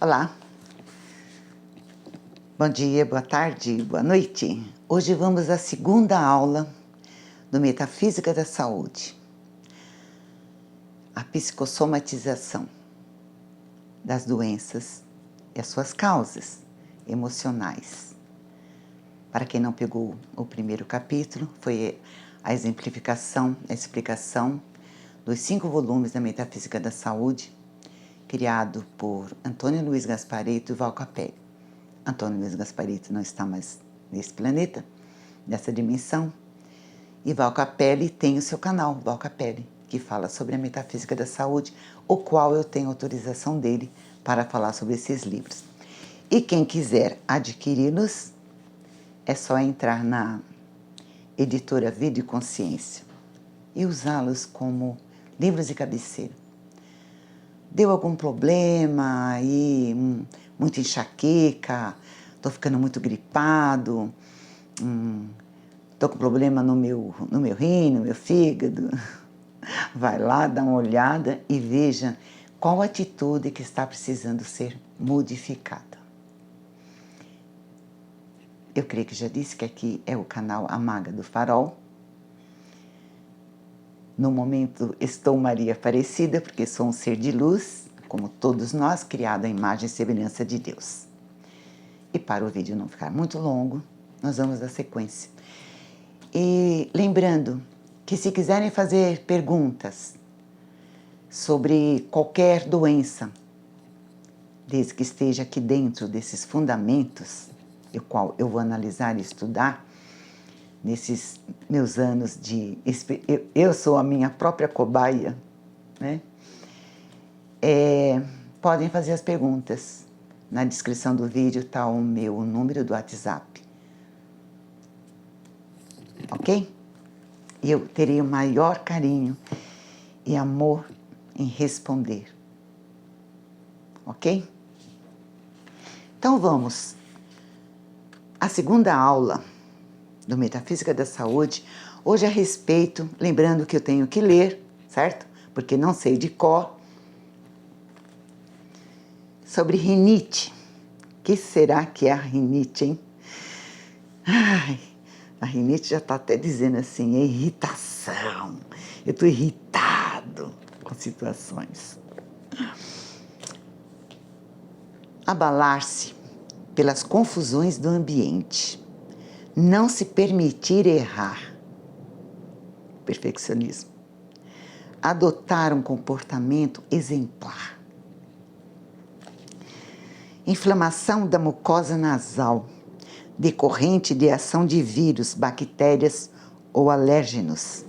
Olá, bom dia, boa tarde, boa noite. Hoje vamos à segunda aula do Metafísica da Saúde, a psicossomatização das doenças e as suas causas emocionais. Para quem não pegou o primeiro capítulo, foi a exemplificação, a explicação dos 5 volumes da Metafísica da Saúde, criado por Antônio Luiz Gasparetto e Val Capelli. Antônio Luiz Gasparetto não está mais nesse planeta, nessa dimensão, e Val Capelli tem o seu canal, Val Capelli, que fala sobre a Metafísica da Saúde, o qual eu tenho autorização dele para falar sobre esses livros. E quem quiser adquiri-los, é só entrar na editora Vida e Consciência e usá-los como livros de cabeceira. Deu algum problema aí, muita enxaqueca, estou ficando muito gripado, estou com problema no meu rim, no meu fígado. Vai lá, dá uma olhada e veja qual atitude que está precisando ser modificada. Eu creio que já disse que aqui é o canal A Maga do Farol. No momento estou Maria Aparecida, porque sou um ser de luz, como todos nós, criado à imagem e semelhança de Deus. E para o vídeo não ficar muito longo, nós vamos à sequência. E lembrando que se quiserem fazer perguntas sobre qualquer doença, desde que esteja aqui dentro desses fundamentos, o qual eu vou analisar e estudar, nesses meus anos de... Eu sou a minha própria cobaia, né? Podem fazer as perguntas. Na descrição do vídeo está o meu número do WhatsApp. Ok? E eu terei o maior carinho e amor em responder. Ok? Então vamos à segunda aula do Metafísica da Saúde, hoje a respeito, lembrando que eu tenho que ler, certo? Porque não sei de cor, sobre rinite. O que será que é a rinite, hein? Ai, a rinite já está até dizendo assim, é irritação, eu estou irritado com situações. Abalar-se pelas confusões do ambiente. Não se permitir errar, perfeccionismo. Adotar um comportamento exemplar. Inflamação da mucosa nasal, decorrente de ação de vírus, bactérias ou alérgenos.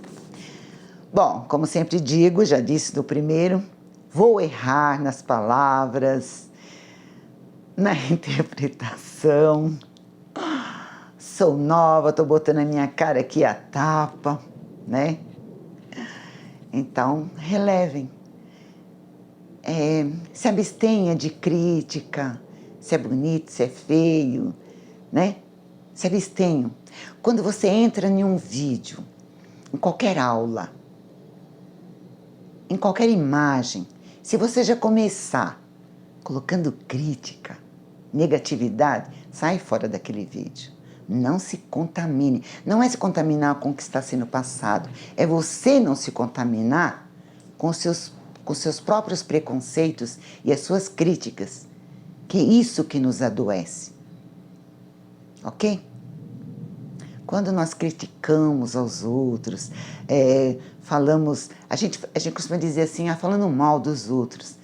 Bom, como sempre digo, já disse no primeiro, vou errar nas palavras, na interpretação. Sou nova, estou botando a minha cara aqui a tapa, né? Então, relevem. Se abstenha de crítica, se é bonito, se é feio, né? Se abstenham. Quando você entra em um vídeo, em qualquer aula, em qualquer imagem, se você já começar colocando crítica, negatividade, sai fora daquele vídeo. Não se contamine. Não é se contaminar com o que está sendo passado. É você não se contaminar com seus próprios preconceitos e as suas críticas. Que é isso que nos adoece. Ok? Quando nós criticamos aos outros, falamos... A gente costuma dizer assim, falando mal dos outros.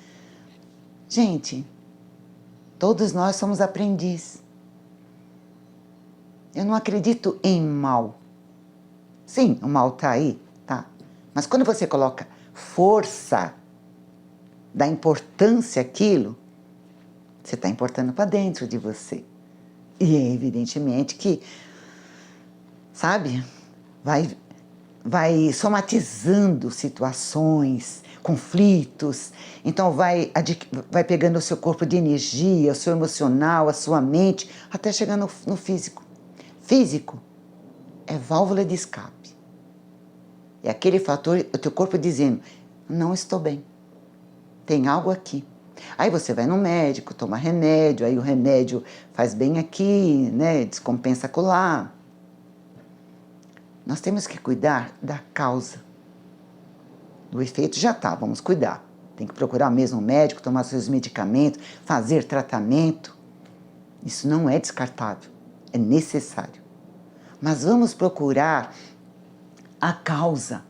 Gente, todos nós somos aprendizes. Eu não acredito em mal. Sim, o mal está aí, tá. Mas quando você coloca força, dá importância àquilo, você está importando para dentro de você. E é evidentemente que, sabe, vai somatizando situações, conflitos, então vai pegando o seu corpo de energia, o seu emocional, a sua mente, até chegar no físico. Físico é válvula de escape. É aquele fator, o teu corpo dizendo, não estou bem, tem algo aqui. Aí você vai no médico, toma remédio, aí o remédio faz bem aqui, né? Descompensa acolá. Nós temos que cuidar da causa. Do efeito já tá, vamos cuidar. Tem que procurar mesmo o médico, tomar seus medicamentos, fazer tratamento. Isso não é descartável, é necessário. Mas vamos procurar a causa.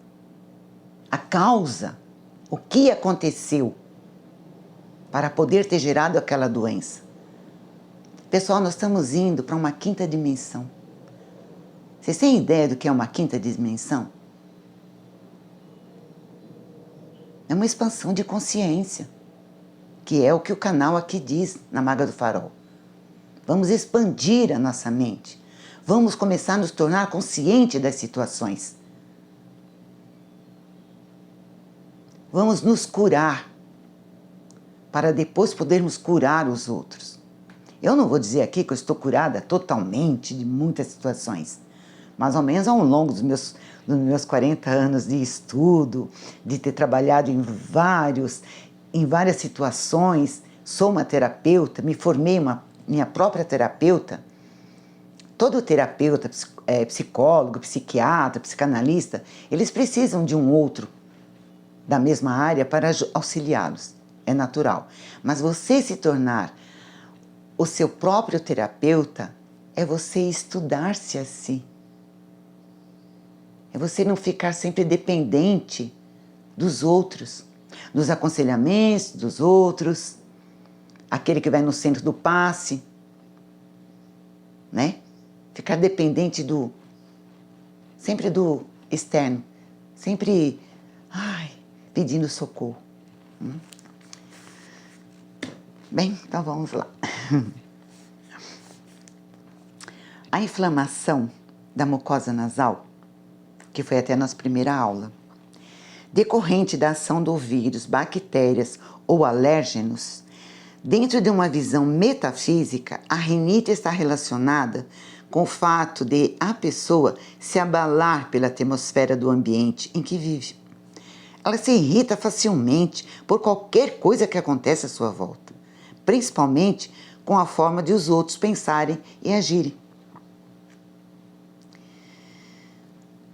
A causa. O que aconteceu para poder ter gerado aquela doença. Pessoal, nós estamos indo para uma quinta dimensão. Vocês têm ideia do que é uma quinta dimensão? É uma expansão de consciência, que é o que o canal aqui diz na Maga do Farol. Vamos expandir a nossa mente. Vamos começar a nos tornar conscientes das situações. Vamos nos curar, para depois podermos curar os outros. Eu não vou dizer aqui que eu estou curada totalmente de muitas situações, mais ou menos ao longo dos meus 40 anos de estudo, de ter trabalhado em várias situações. Sou uma terapeuta, me formei minha própria terapeuta. Todo terapeuta, psicólogo, psiquiatra, psicanalista, eles precisam de um outro da mesma área para auxiliá-los. É natural. Mas você se tornar o seu próprio terapeuta é você estudar-se a si. É você não ficar sempre dependente dos outros, dos aconselhamentos dos outros, aquele que vai no centro do passe, né? Ficar dependente sempre do externo, sempre pedindo socorro. Bem, então vamos lá. A inflamação da mucosa nasal, que foi até a nossa primeira aula, decorrente da ação do vírus, bactérias ou alérgenos, dentro de uma visão metafísica, a rinite está relacionada com o fato de a pessoa se abalar pela atmosfera do ambiente em que vive. Ela se irrita facilmente por qualquer coisa que acontece à sua volta, principalmente com a forma de os outros pensarem e agirem.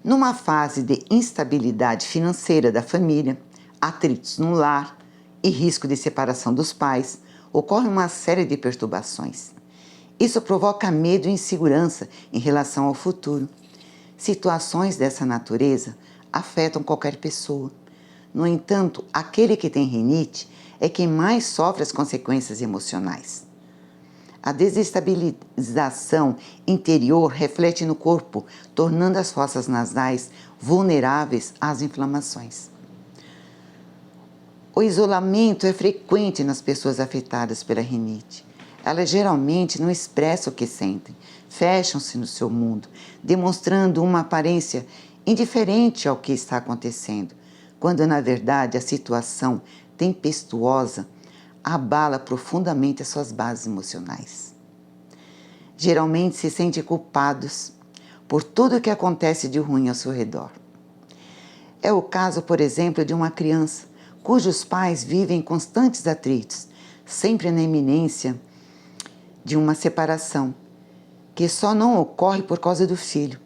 Numa fase de instabilidade financeira da família, atritos no lar e risco de separação dos pais, ocorre uma série de perturbações. Isso provoca medo e insegurança em relação ao futuro. Situações dessa natureza afetam qualquer pessoa. No entanto, aquele que tem rinite é quem mais sofre as consequências emocionais. A desestabilização interior reflete no corpo, tornando as fossas nasais vulneráveis às inflamações. O isolamento é frequente nas pessoas afetadas pela rinite. Elas geralmente não expressam o que sentem, fecham-se no seu mundo, demonstrando uma aparência indiferente ao que está acontecendo, quando na verdade a situação tempestuosa abala profundamente as suas bases emocionais. Geralmente se sentem culpados por tudo o que acontece de ruim ao seu redor. É o caso, por exemplo, de uma criança cujos pais vivem em constantes atritos, sempre na iminência de uma separação, que só não ocorre por causa do filho.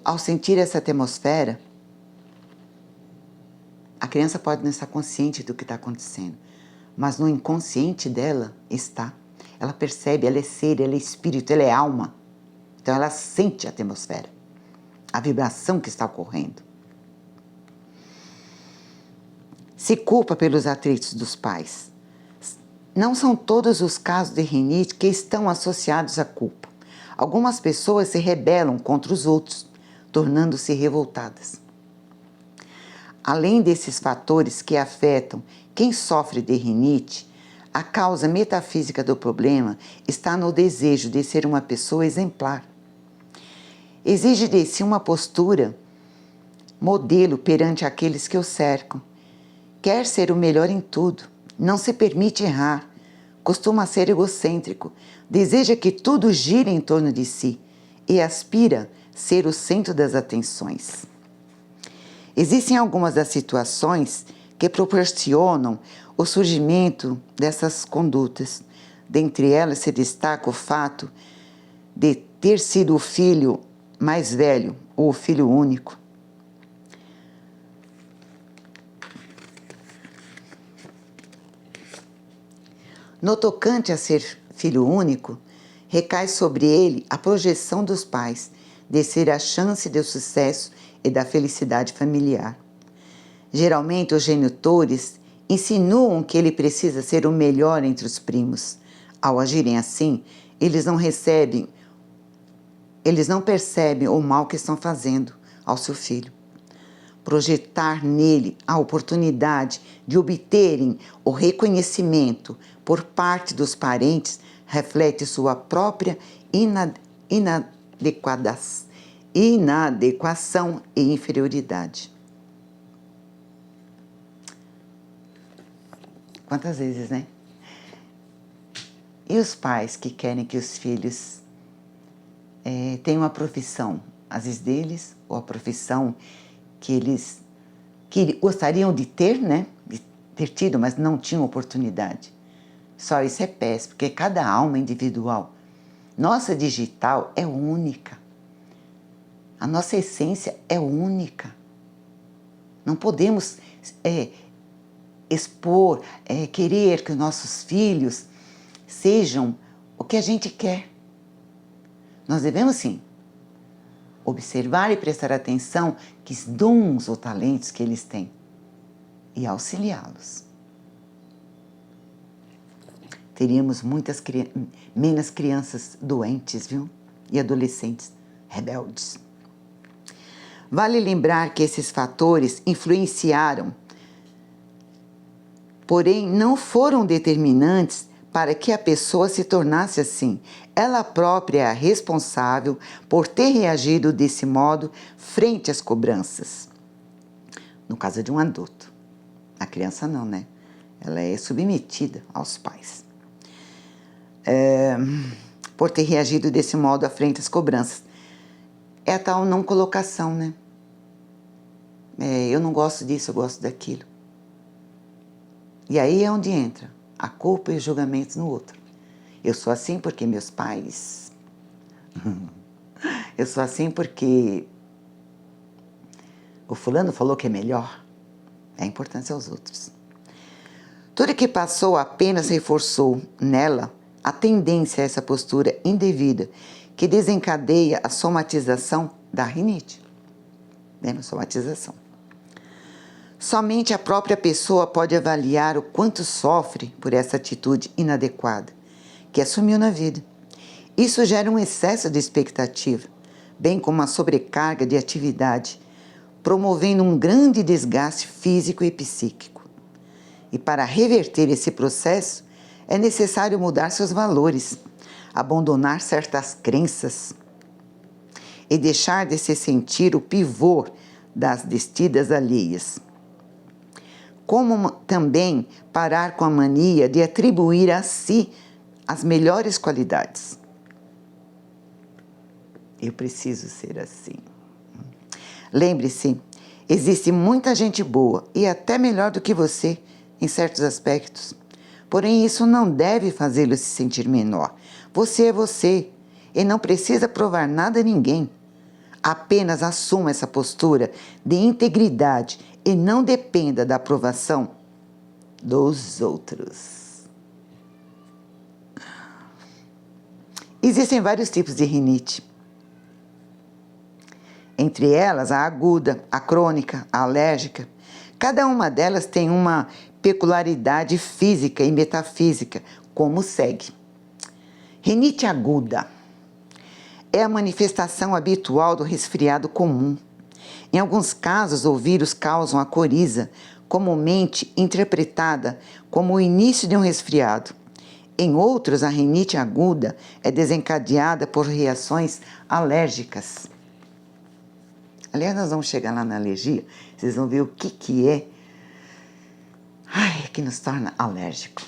Ao sentir essa atmosfera, a criança pode não estar consciente do que está acontecendo, mas no inconsciente dela está. Ela percebe, ela é ser, ela é espírito, ela é alma. Então ela sente a atmosfera, a vibração que está ocorrendo. Se culpa pelos atritos dos pais. Não são todos os casos de rinite que estão associados à culpa. Algumas pessoas se rebelam contra os outros, tornando-se revoltadas. Além desses fatores que afetam quem sofre de rinite, a causa metafísica do problema está no desejo de ser uma pessoa exemplar. Exige de si uma postura modelo perante aqueles que o cercam. Quer ser o melhor em tudo, não se permite errar, costuma ser egocêntrico, deseja que tudo gire em torno de si e aspira ser o centro das atenções. Existem algumas das situações que proporcionam o surgimento dessas condutas. Dentre elas se destaca o fato de ter sido o filho mais velho ou o filho único. No tocante a ser filho único, recai sobre ele a projeção dos pais de ser a chance do sucesso e da felicidade familiar. Geralmente, os genitores insinuam que ele precisa ser o melhor entre os primos. Ao agirem assim, eles não percebem o mal que estão fazendo ao seu filho. Projetar nele a oportunidade de obterem o reconhecimento por parte dos parentes reflete sua própria inadequação e inferioridade. Quantas vezes, né? E os pais que querem que os filhos tenham uma profissão, às vezes deles, ou a profissão que eles gostariam de ter, né? De ter tido, mas não tinham oportunidade. Só isso é péssimo, porque cada alma é individual. Nossa digital é única. A nossa essência é única. Não podemos expor, querer que os nossos filhos sejam o que a gente quer. Nós devemos, sim, observar e prestar atenção que dons ou talentos que eles têm e auxiliá-los. Teríamos menos crianças doentes, viu? E adolescentes rebeldes. Vale lembrar que esses fatores influenciaram, porém não foram determinantes para que a pessoa se tornasse assim. Ela própria é a responsável por ter reagido desse modo frente às cobranças. No caso de um adulto. A criança não, né? Ela é submetida aos pais. Por ter reagido desse modo à frente às cobranças. É a tal não colocação, né? Eu não gosto disso, eu gosto daquilo. E aí é onde entra a culpa e os julgamentos no outro. Eu sou assim porque meus pais... Eu sou assim porque o fulano falou que é melhor. É a importância aos outros. Tudo que passou apenas reforçou nela a tendência a essa postura indevida que desencadeia a somatização da rinite. Lembra? Somatização. Somente a própria pessoa pode avaliar o quanto sofre por essa atitude inadequada que assumiu na vida. Isso gera um excesso de expectativa, bem como uma sobrecarga de atividade, promovendo um grande desgaste físico e psíquico. E para reverter esse processo, é necessário mudar seus valores, abandonar certas crenças e deixar de se sentir o pivô das desditas alheias. Como também parar com a mania de atribuir a si as melhores qualidades. Eu preciso ser assim. Lembre-se, existe muita gente boa e até melhor do que você em certos aspectos. Porém, isso não deve fazê-lo se sentir menor. Você é você e não precisa provar nada a ninguém. Apenas assuma essa postura de integridade e não dependa da aprovação dos outros. Existem vários tipos de rinite. Entre elas, a aguda, a crônica, a alérgica. Cada uma delas tem uma peculiaridade física e metafísica, como segue. Rinite aguda é a manifestação habitual do resfriado comum. Em alguns casos, o vírus causa a coriza, comumente interpretada como o início de um resfriado. Em outros, a rinite aguda é desencadeada por reações alérgicas. Aliás, nós vamos chegar lá na alergia, vocês vão ver o que é que nos torna alérgico.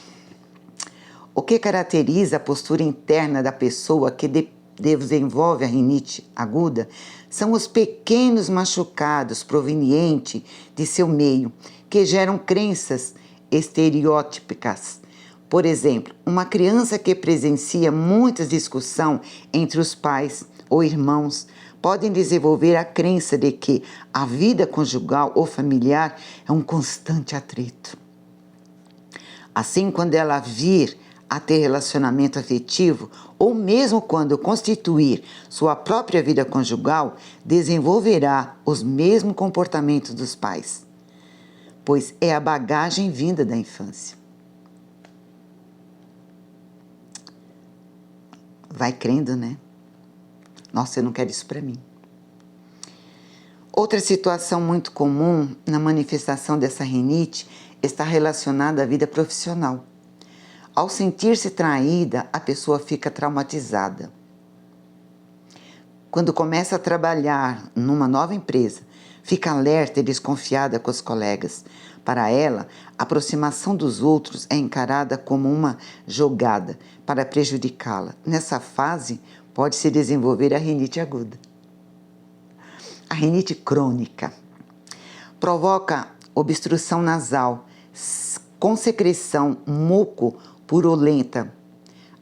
O que caracteriza a postura interna da pessoa que desenvolve a rinite aguda são os pequenos machucados provenientes de seu meio, que geram crenças estereótipicas. Por exemplo, uma criança que presencia muita discussão entre os pais ou irmãos pode desenvolver a crença de que a vida conjugal ou familiar é um constante atrito. Assim, quando ela vir a ter relacionamento afetivo, ou mesmo quando constituir sua própria vida conjugal, desenvolverá os mesmos comportamentos dos pais, pois é a bagagem vinda da infância. Vai crendo, né? Nossa, eu não quero isso para mim. Outra situação muito comum na manifestação dessa rinite está relacionada à vida profissional. Ao sentir-se traída, a pessoa fica traumatizada. Quando começa a trabalhar numa nova empresa, fica alerta e desconfiada com os colegas. Para ela, a aproximação dos outros é encarada como uma jogada para prejudicá-la. Nessa fase, pode-se desenvolver a rinite aguda. A rinite crônica provoca obstrução nasal, com secreção muco-purulenta,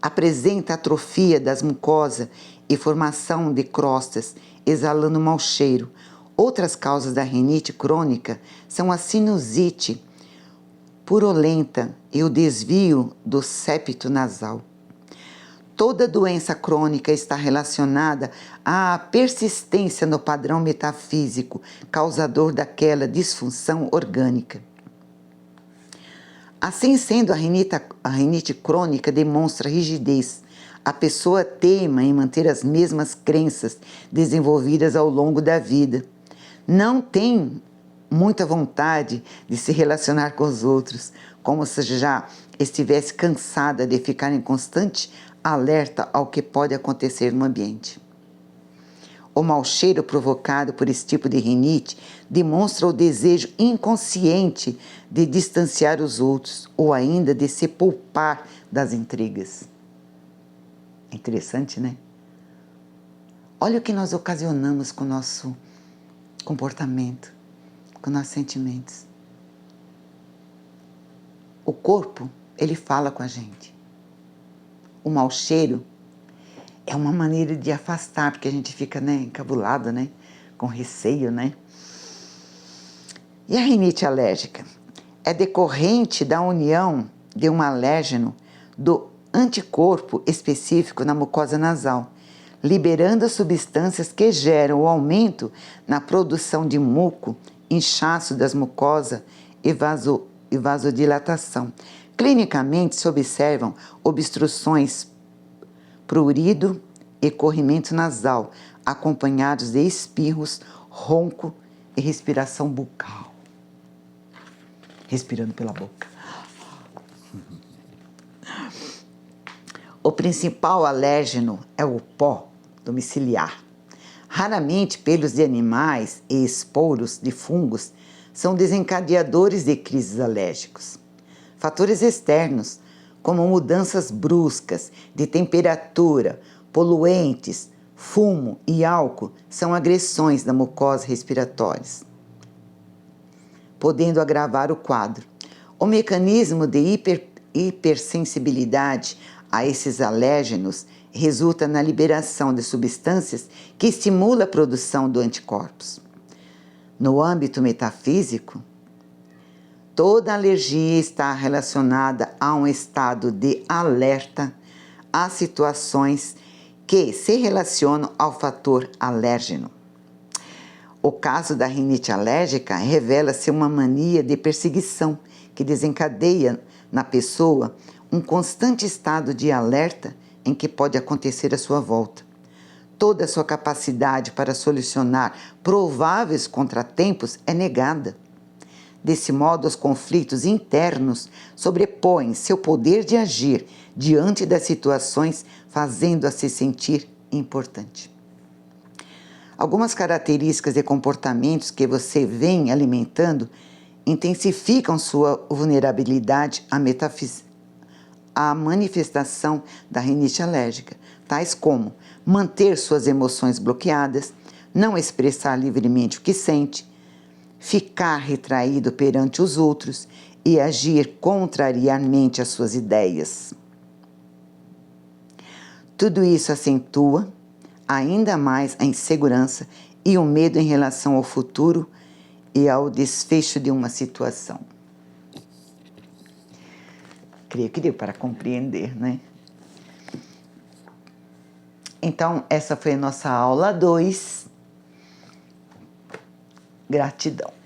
apresenta atrofia das mucosas e formação de crostas, exalando mau cheiro. Outras causas da rinite crônica são a sinusite purulenta e o desvio do septo nasal. Toda doença crônica está relacionada à persistência no padrão metafísico, causador daquela disfunção orgânica. Assim sendo, a rinite crônica demonstra rigidez. A pessoa teima em manter as mesmas crenças desenvolvidas ao longo da vida. Não tem muita vontade de se relacionar com os outros, como se já estivesse cansada de ficar em constante alerta ao que pode acontecer no ambiente. O mau cheiro provocado por esse tipo de rinite demonstra o desejo inconsciente de distanciar os outros ou ainda de se poupar das intrigas. É interessante, né? Olha o que nós ocasionamos com o nosso comportamento, com nossos sentimentos. O corpo, ele fala com a gente. O mau cheiro é uma maneira de afastar, porque a gente fica, né, encabulado, né, com receio, né? E a rinite alérgica? É decorrente da união de um alérgeno do anticorpo específico na mucosa nasal, liberando substâncias que geram o aumento na produção de muco, inchaço das mucosas e vasodilatação. Clinicamente se observam obstruções prurido e corrimento nasal, acompanhados de espirros, ronco e respiração bucal. Respirando pela boca. O principal alérgeno é o pó domiciliar. Raramente, pelos de animais e esporos de fungos são desencadeadores de crises alérgicos. Fatores externos, como mudanças bruscas de temperatura, poluentes, fumo e álcool, são agressões da mucosa respiratórias, podendo agravar o quadro. O mecanismo de hipersensibilidade a esses alérgenos resulta na liberação de substâncias que estimulam a produção de anticorpos. No âmbito metafísico, toda alergia está relacionada a um estado de alerta a situações que se relacionam ao fator alérgeno. O caso da rinite alérgica revela-se uma mania de perseguição que desencadeia na pessoa um constante estado de alerta em que pode acontecer à sua volta. Toda a sua capacidade para solucionar prováveis contratempos é negada. Desse modo, os conflitos internos sobrepõem seu poder de agir diante das situações, fazendo-a se sentir importante. Algumas características e comportamentos que você vem alimentando intensificam sua vulnerabilidade à manifestação da rinite alérgica, tais como manter suas emoções bloqueadas, não expressar livremente o que sente, ficar retraído perante os outros e agir contrariamente às suas ideias. Tudo isso acentua ainda mais a insegurança e o medo em relação ao futuro e ao desfecho de uma situação. Creio que deu para compreender, né? Então, essa foi a nossa aula 2. Gratidão.